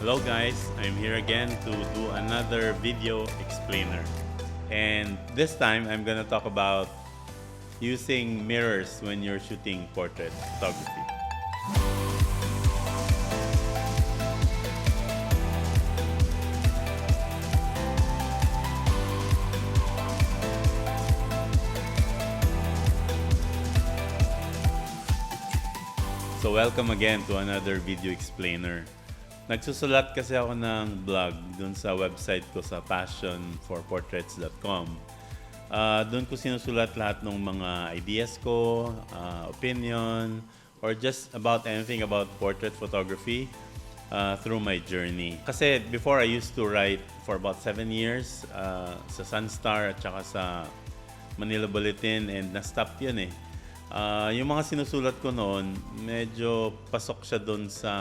Hello guys, I'm here again to do another video explainer. And this time I'm gonna talk about using mirrors when you're shooting portrait photography. So welcome again to another video explainer. Nagsusulat kasi ako ng blog dun sa website ko sa passionforportraits.com. Dun ko sinusulat lahat ng mga ideas ko, opinion, or just about anything about portrait photography through my journey. Kasi before I used to write for about 7 years sa Sunstar at saka sa Manila Bulletin and na-stop yun eh. Yung mga sinusulat ko noon, medyo pasok siya doon sa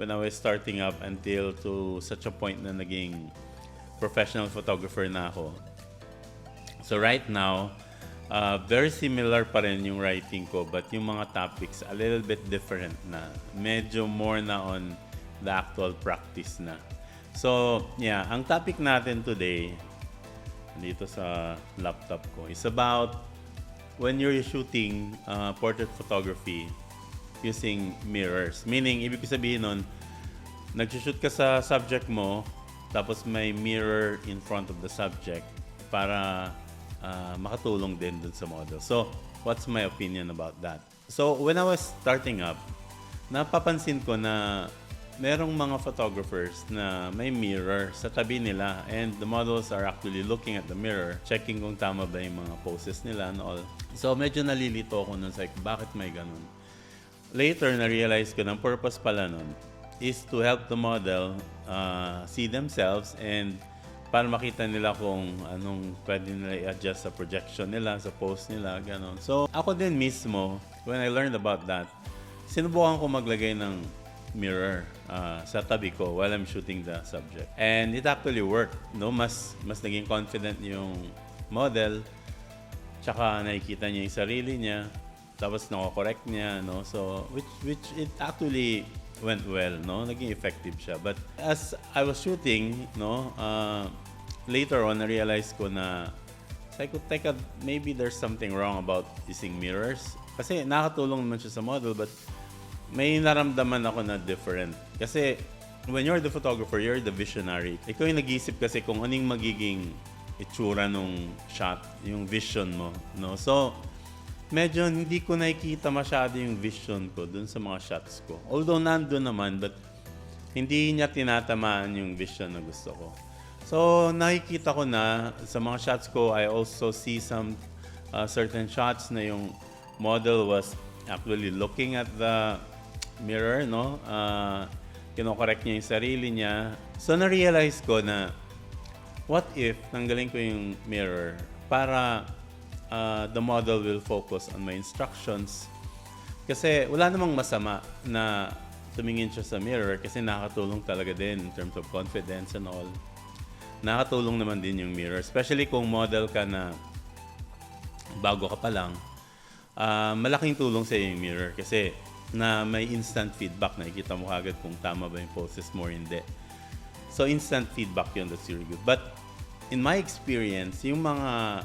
when I was starting up until to such a point na naging professional photographer na ako. So right now, very similar pa rin yung writing ko, but yung mga topics a little bit different na. Medyo more na on the actual practice na. So yeah, ang topic natin today, dito sa laptop ko, is about when you're shooting portrait photography using mirrors. Meaning, ibig sabihin nun, nag-shoot ka sa subject mo, tapos may mirror in front of the subject para makatulong din dun sa model. So, what's my opinion about that? So, when I was starting up, napapansin ko na merong mga photographers na may mirror sa tabi nila and the models are actually looking at the mirror, checking kung tama ba yung mga poses nila and all. So, medyo nalilito ako nun sa bakit may ganun. Later, na-realize ko na ang purpose pala nun is to help the model see themselves and para makita nila kung anong pwede nila i-adjust sa projection nila, sa pose nila, gano'n. So, ako din mismo, when I learned about that, sinubukan ko maglagay ng mirror sa tabi ko while I'm shooting the subject. And it actually worked, no? Mas naging confident yung model, tsaka nakikita niya yung sarili niya, tapos nako-correct niya, no? So, which it actually went well, no? Naging effective siya. But as I was shooting, no, later on, na-realize ko na, teka, maybe there's something wrong about using mirrors. Kasi nakatulong naman siya sa model, but may naramdaman ako na different. Kasi when you're the photographer, you're the visionary. Ikaw yung nag-iisip kasi kung anong magiging itsura nung shot, yung vision mo, no? So, medyo hindi ko nakikita masyado yung vision ko dun sa mga shots ko. Although nandun naman, but hindi niya tinatamaan yung vision na gusto ko. So, nakikita ko na sa mga shots ko, I also see some certain shots na yung model was actually looking at the mirror, no? Kino-correct niya yung sarili niya. So, na-realize ko na what if tanggalin ko yung mirror para the model will focus on my instructions. Kasi wala namang masama na tumingin siya sa mirror kasi nakakatulong talaga din in terms of confidence and all. Nakakatulong naman din yung mirror. Especially kung model ka na bago ka pa lang, malaking tulong sa yung mirror kasi na may instant feedback. Nakikita mo kagad kung tama ba yung poses mo or hindi. So instant feedback yun, that's really good. But in my experience, yung mga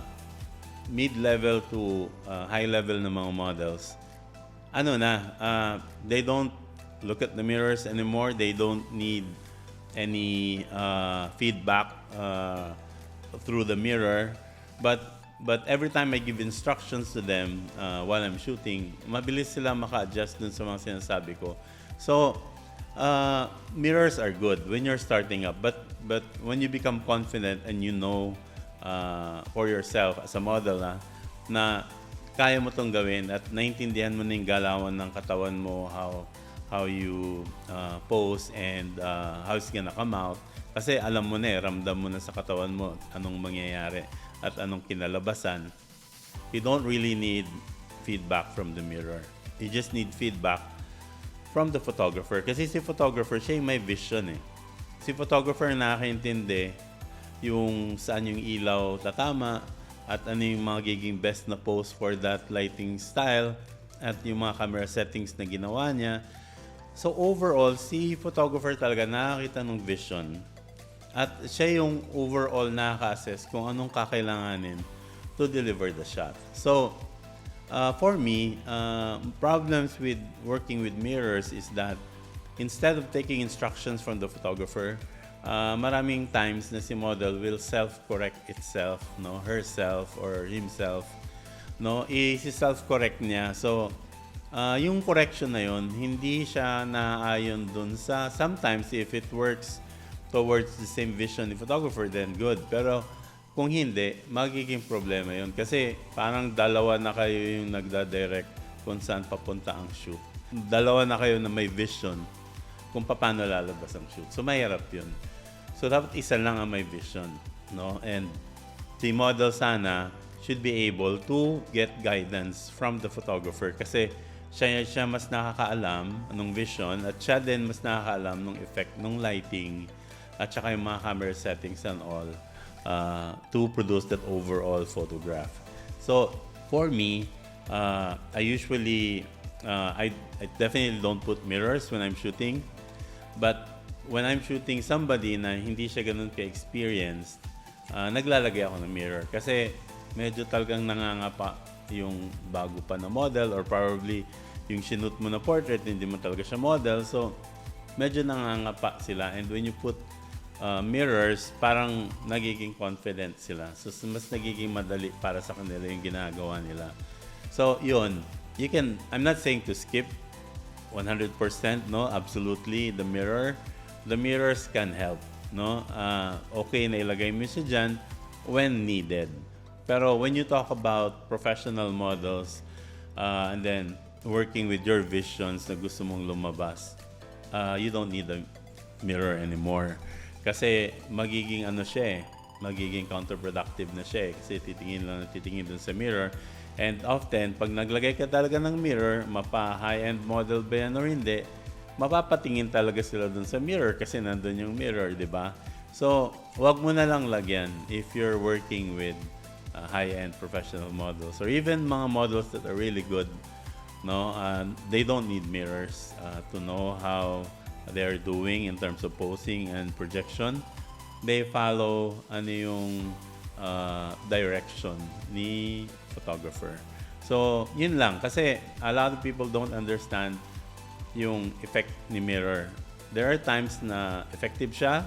mid-level to high-level na mga models, they don't look at the mirrors anymore. They don't need any feedback through the mirror. But every time I give instructions to them while I'm shooting, mabilis sila maka-adjust dun sa mga sinasabi ko. So, mirrors are good when you're starting up. But when you become confident and you know for yourself as a model na kaya mo tong gawin at naintindihan mo na yung galawan ng katawan mo, how you pose and how it's gonna come out. Kasi alam mo na ramdam mo na sa katawan mo anong mangyayari at anong kinalabasan. You don't really need feedback from the mirror. You just need feedback from the photographer. Kasi si photographer, siya yung may vision eh. Si photographer nakakaintindi yung saan yung ilaw tatama at ano yung magiging best na pose for that lighting style at yung mga camera settings na ginawa niya. So overall, si photographer talaga nakakita ng vision. At siya yung overall nakaka-assess kung anong kakailanganin to deliver the shot. So, for me, problems with working with mirrors is that instead of taking instructions from the photographer, maraming times na si model will self-correct itself, no, herself or himself, no, i-self-correct niya. So, yung correction na yun, hindi siya naayon dun sa, sometimes if it works towards the same vision ni photographer, then good. Pero kung hindi, magiging problema yun. Kasi parang dalawa na kayo yung nagda-direct kung saan papunta ang shoot. Dalawa na kayo na may vision kung paano lalabas ang shoot. So, mahirap yun. So, dapat isa lang ang may vision, no? And the model sana should be able to get guidance from the photographer kasi siya mas nakakaalam ng vision at siya din mas nakakaalam ng effect ng lighting at saka yung mga camera settings and all to produce that overall photograph. So, for me, I usually, I definitely don't put mirrors when I'm shooting. But when I'm shooting somebody na hindi siya ganun ka-experienced, naglalagay ako ng mirror. Kasi medyo talagang nangangapa yung bago pa na model or probably yung sinut mo na portrait, hindi mo talaga siya model. So, medyo nangangapa sila. And when you put mirrors, parang nagiging confident sila. So, mas nagiging madali para sa kanila yung ginagawa nila. So, yun. You can, I'm not saying to skip 100%, no? Absolutely, the mirror. The mirrors can help, no? Okay na ilagay mo siya dyan when needed. Pero when you talk about professional models and then working with your visions na gusto mong lumabas, you don't need a mirror anymore. Kasi magiging ano siya eh, magiging counterproductive na siya eh. Kasi titingin dun sa mirror. And often, pag naglagay ka talaga ng mirror, mapa-high-end model ba yan or hindi, mapapatingin talaga sila dun sa mirror kasi nandun yung mirror, di ba? So, wag mo na lang lagyan if you're working with high-end professional models or even mga models that are really good, no? They don't need mirrors to know how they're doing in terms of posing and projection. They follow ano yung direction ni photographer. So, yun lang. Kasi a lot of people don't understand yung effect ni mirror. There are times na effective siya,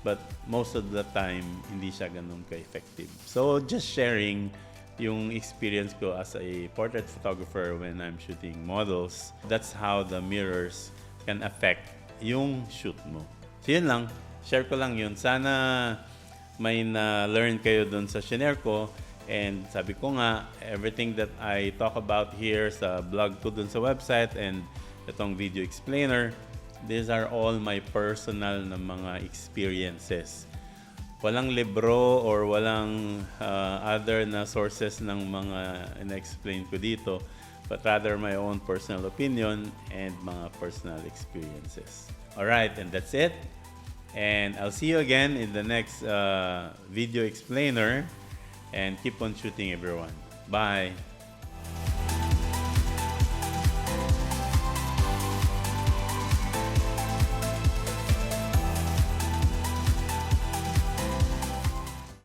but most of the time, hindi siya ganun ka-effective. So, just sharing yung experience ko as a portrait photographer when I'm shooting models. That's how the mirrors can affect yung shoot mo. So, yun lang. Share ko lang yun. Sana may na-learn kayo dun sa shinare ko. And sabi ko nga, everything that I talk about here sa blog ko dun sa website and itong video explainer, these are all my personal na mga experiences. Walang libro or walang other na sources ng mga in-explain ko dito, but rather my own personal opinion and mga personal experiences. Alright, and that's it. And I'll see you again in the next video explainer. And keep on shooting, everyone. Bye.